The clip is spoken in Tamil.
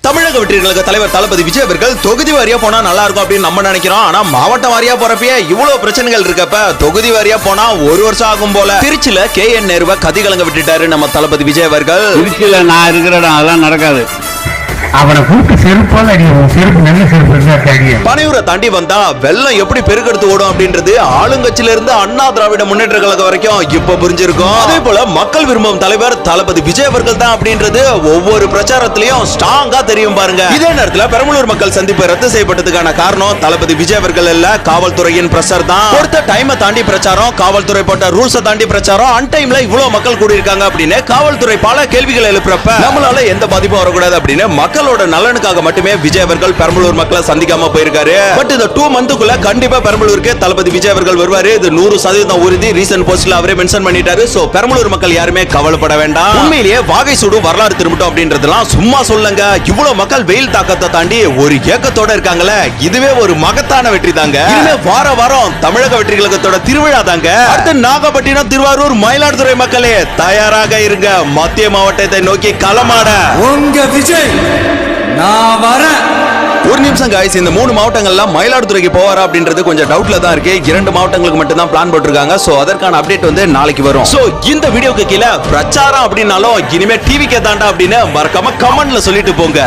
தமிழக வெற்றிகளுக்கு தலைவர் தளபதி விஜய் அவர்கள் தொகுதி வாரியா போனா நல்லா இருக்கும் அப்படின்னு நம்ம நினைக்கிறோம். ஆனா மாவட்ட வாரியா போறப்பயே இவ்வளவு பிரச்சனைகள் இருக்கப்ப தொகுதி வாரியா போனா ஒரு வருஷம் ஆகும் போல. திருச்சியில KN நேருவை கதிகலங்க விட்டுட்டாரு நம்ம தளபதி விஜய் அவர்கள். திருச்சியில நான் இருக்கிற இடம் அதெல்லாம் நடக்காது. அவனை கூட்டு செருப்பால் அடியும். செருப்பு நல்ல செருப்பு அடியும். பனையூரை தாண்டி வந்தா வெள்ளம் எப்படி பெருக்கெடுத்து ஓடும் அப்படின்றது ஆளுங்கட்சியில இருந்து அண்ணா திராவிட முன்னேற்ற கழகம் வரைக்கும் இப்ப புரிஞ்சிருக்கும். அதே போல மக்கள் விரும்பும் தலைவர் தளபதி விஜய் அவர்கள் தான் அப்படின்றது ஒவ்வொரு பிரச்சாரத்திலையும் ஸ்ட்ராங்கா தெரியும் பாருங்க. இதே நேரத்தில் பெரம்பலூர் மக்கள் சந்திப்பு ரத்து செய்யப்பட்டதுக்கான காரணம் தளபதி விஜய் அவர்கள் இல்ல, காவல்துறையின் பிரஷர் தான். கொடுத்த டைமை தாண்டி பிரச்சாரம், காவல்துறை போட்ட ரூல்ஸை தாண்டி பிரச்சாரம், அன் டைம்ல இவ்வளவு மக்கள் கூடியிருக்காங்க அப்படின்னு காவல்துறை பல கேள்விகள் எழுப்புறப்ப நம்மளால எந்த பாதிப்பும் வரக்கூடாது அப்படின்னு மக்களோட நலனுக்காக மட்டுமே விஜய் அவர்கள் பெரம்பலூர் மக்களை சந்திக்காம போயிருக்காரு. பட் இந்த 2 மந்த்துக்குள்ள கண்டிப்பா பெரம்பலூருக்கு தளபதி விஜய் அவர்கள் வருவாரு. இது 100% உறுதி. ரீசன்ட் போஸ்ட்ல அவரே மென்ஷன் பண்ணிட்டாரு. சோ பெரம்பலூர் மக்கள் யாருமே கவலைப்பட வேண்டாம். உண்மையிலேயே வாகை சூடு வரலாறு திரும்பட்டும் அப்படின்றதெல்லாம் சும்மா சொல்லுங்க. இவ்வளவு மக்கள் வெயில் தாக்கத்தை தாண்டி ஒரு ஏக்கத்தோட இருக்காங்களே, இதுவே ஒரு மகத்தான வெற்றி தாங்க. இனிமே வார வாரம் தமிழக வெற்றி கழகத்தோட திருவிழா தாங்க. அடுத்து நாகப்பட்டினம், திருவாரூர், மயிலாடுதுறை மக்களே தயாராக இருங்க. மத்திய மாவட்டத்தை நோக்கி களமாட உங்க விஜய் நான் வரேன். ஒரு நிமிஷம் காய்ஸ், இந்த 3 மாவட்டங்கள்ல மயிலாடுதுறைக்கு போவாரா அப்படின்றது கொஞ்சம் டவுட்ல தான் இருக்கு. 2 மாவட்டங்களுக்கு மட்டும் தான் பிளான் போட்டிருக்காங்க. சோ அதற்கான அப்டேட் வந்து நாளைக்கு வரும். சோ இந்த வீடியோக்கு கீழே பிரச்சாரம் அப்படின்னாலும் இனிமே டிவிக்கே தாண்டா அப்படின்னு மறக்காம கமெண்ட்ல சொல்லிட்டு போங்க.